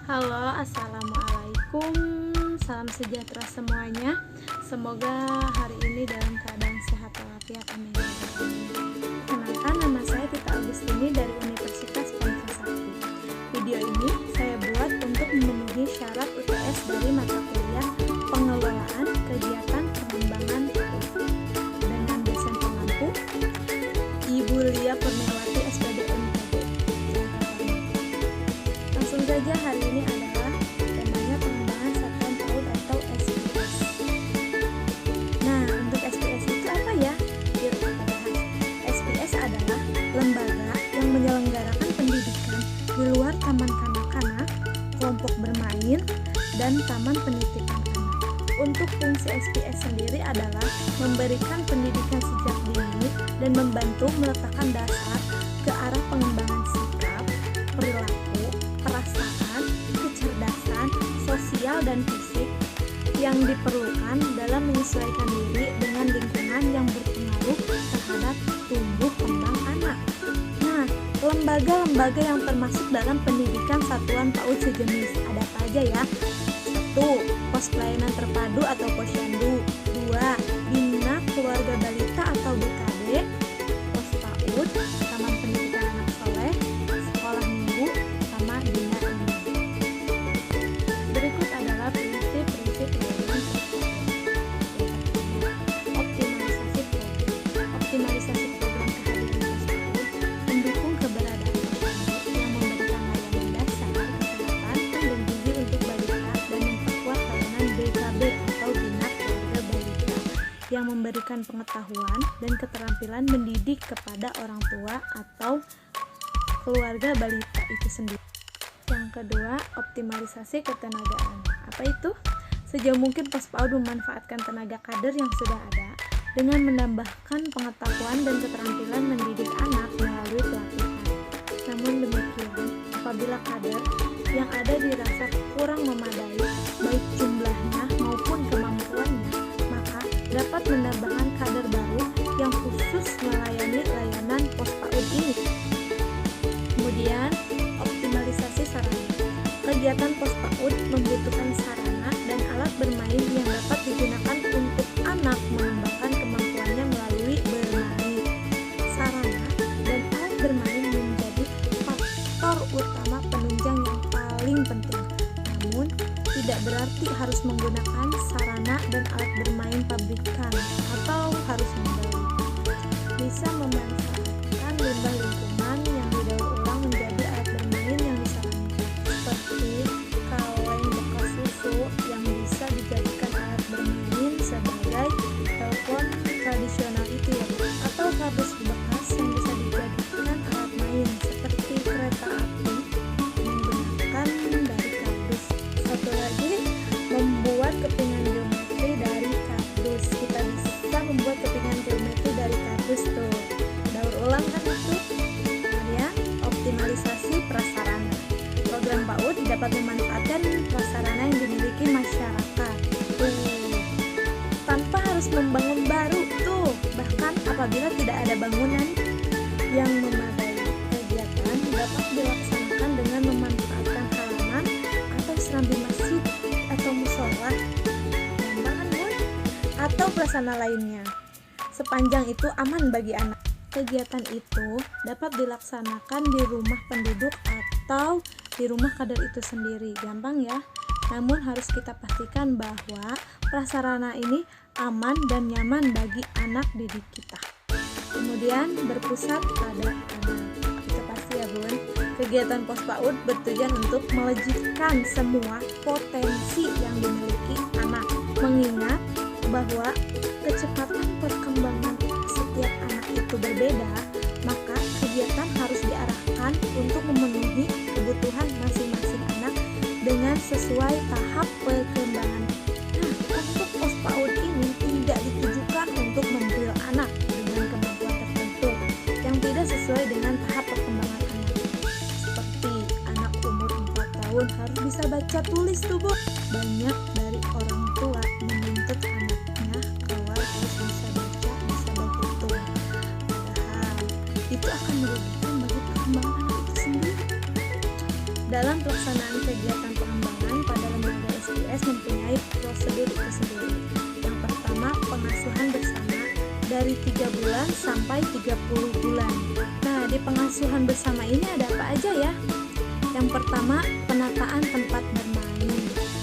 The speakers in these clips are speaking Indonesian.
Halo, assalamualaikum, salam sejahtera semuanya. Semoga hari ini dalam keadaan sehat walafiat, amin. Kenalkan, nama saya Tita Agustini dari Universitas Pancasila. Video ini saya buat untuk memenuhi syarat UTS dari mata kuliah Pengelolaan Kegiatan Pengembangan dengan dosen pengampu Ibu Lia Purniawati SPD MTB. Langsung saja, hari ini adalah temanya pengembangan satuan PAUD atau SPS. Nah, untuk SPS itu apa ya? Yuk kita bahas. SPS adalah lembaga yang menyelenggarakan pendidikan di luar taman kanak-kanak, kelompok bermain, dan taman penitipan anak. Untuk fungsi SPS sendiri adalah memberikan pendidikan sejak dini dan membantu meletakkan dasar ke arah pengembangan sikap, perilaku, perasaan, kecerdasan, sosial dan fisik yang diperlukan dalam menyesuaikan diri dengan lingkungan yang berpengaruh terhadap tumbuh kembang anak. Nah, lembaga-lembaga yang termasuk dalam pendidikan satuan PAUD sejenis ada apa aja ya? 1. Pos pelayanan terpadu atau posyandu. 2. Bina keluarga balita atau BKB. Pos PAUD, taman pendidikan anak soleh, sekolah minggu, sama bina ini. Berikut adalah prinsip-prinsip pelayanan optimalisasi program kehadiran pos PAUD, mendukung keberadaan posyandu yang memberikan layanan dasar kesehatan dan gizi untuk balita dan memperkuat layanan BKB atau bina keluarga balita yang memberikan pengetahuan dan keterampilan mendidik kepada orang tua atau keluarga balita itu sendiri. Yang kedua, optimalisasi ketenagaan. Apa itu? Sejauh mungkin pos PAUD memanfaatkan tenaga kader yang sudah ada dengan menambahkan pengetahuan dan keterampilan mendidik anak melalui pelatihan. Namun demikian, apabila kader yang ada dirasa kurang memadai, baik jumlahnya maupun kemampuannya, maka dapat menambahkan kader baru yang khusus melayani layanan pos PAUD ini. Kemudian, optimalisasi sarana. Kegiatan pos PAUD membutuhkan sarana dan alat bermain yang dapat digunakan untuk anak mengembangkan kemampuannya melalui bermain. Sarana dan alat bermain menjadi faktor utama penunjang yang paling penting. Namun, tidak berarti harus menggunakan sarana dan alat bermain pabrikan atau harus membeli. Bisa memanfaatkan limbah lingkungan yang didaur ulang menjadi alat bermain yang disarankan, seperti kaleng bekas susu yang bisa dijadikan alat bermain sebagai telepon tradisional itu ya, atau kardus bekas yang bisa dijadikan alat main seperti kereta api menggunakan dari kardus. Satu lagi, membuat kepingan geometri dari kardus. Kita bisa membuat kepingan geometri dari kardus tuh, daur ulang kan itu. Kemudian, optimalisasi prasarana. Program PAUD dapat memanfaatkan prasarana yang dimiliki masyarakat tanpa harus membangun baru tuh. Bahkan apabila tidak ada bangunan yang memadai, kegiatan dapat dilaksanakan dengan memanfaatkan halaman atau serambi masjid atau musola, atau prasarana lainnya, sepanjang itu aman bagi anak. Kegiatan itu dapat dilaksanakan di rumah penduduk atau di rumah kader itu sendiri, gampang ya. Namun harus kita pastikan bahwa prasarana ini aman dan nyaman bagi anak didik kita. Kemudian berpusat pada anak. Itu pasti ya bun. Kegiatan pos PAUD bertujuan untuk melejitkan semua potensi yang dimiliki anak. Mengingat bahwa kecepatan perkembangan setiap anak itu berbeda, maka kegiatan harus diarahkan untuk memenuhi kebutuhan masing-masing anak dengan sesuai tahap perkembangan. Nah, untuk pos PAUD ini tidak ditujukan untuk mendrill anak dengan kemampuan tertentu yang tidak sesuai dengan tahap perkembangan anak. Seperti anak umur 4 tahun harus bisa baca tulis tuh bu. Banyak dari orang tua menuntut anaknya keluar harus bisa baca, bisa berhitung. Padahal itu akan merugikan bagi perkembangan anak itu sendiri. Dalam pelaksanaan kegiatan pengembangan pada lembaga STS mempunyai prosedur tersendiri. Yang pertama, pengasuhan bersama dari 3 bulan sampai 30 bulan. Nah, di pengasuhan bersama ini ada apa aja ya? Yang pertama, penataan tempat bermain.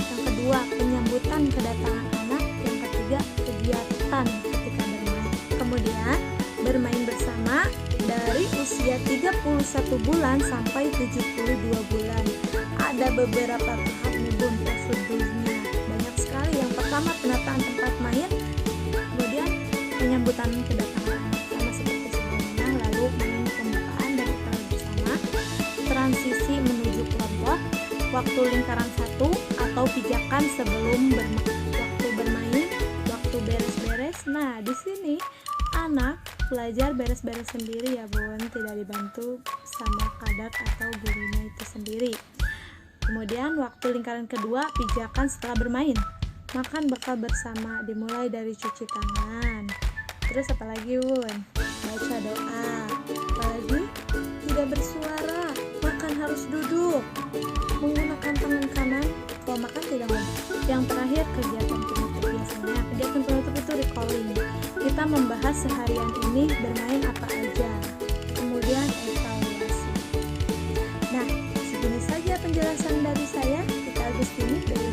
Yang kedua, penyambutan kedatangan anak. Yang ketiga, kegiatan ketika bermain. Kemudian, bermain bersama dari usia 31 bulan sampai 72 bulan. Ada beberapa tahap nih Bun, prosedurnya. Banyak sekali. Yang pertama, penataan tempat main, kemudian penyambutan kedatangan anak sama seperti sebelumnya, lalu main pembukaan dan ikrar bersama, transisi menuju kelompok, waktu lingkaran 1 atau pijakan sebelum waktu bermain, waktu beres-beres. Nah, di sini anak belajar beres-beres sendiri ya Bun, tidak dibantu sama kadar atau gurunya itu sendiri. Kemudian waktu lingkaran kedua, pijakan setelah bermain, makan bekal bersama, dimulai dari cuci tangan. Terus apalagi Bun? Baca doa. Apalagi? Tidak bersuara, makan harus duduk, menggunakan tangan kanan, kalau makan tidak boleh. Yang terakhir, kegiatan penutup. Biasanya kegiatan penutup itu recalling. Kita membahas seharian ini bermain apa aja, kemudian evaluasi. Nah, segini saja penjelasan dari saya, Kita Agustini dari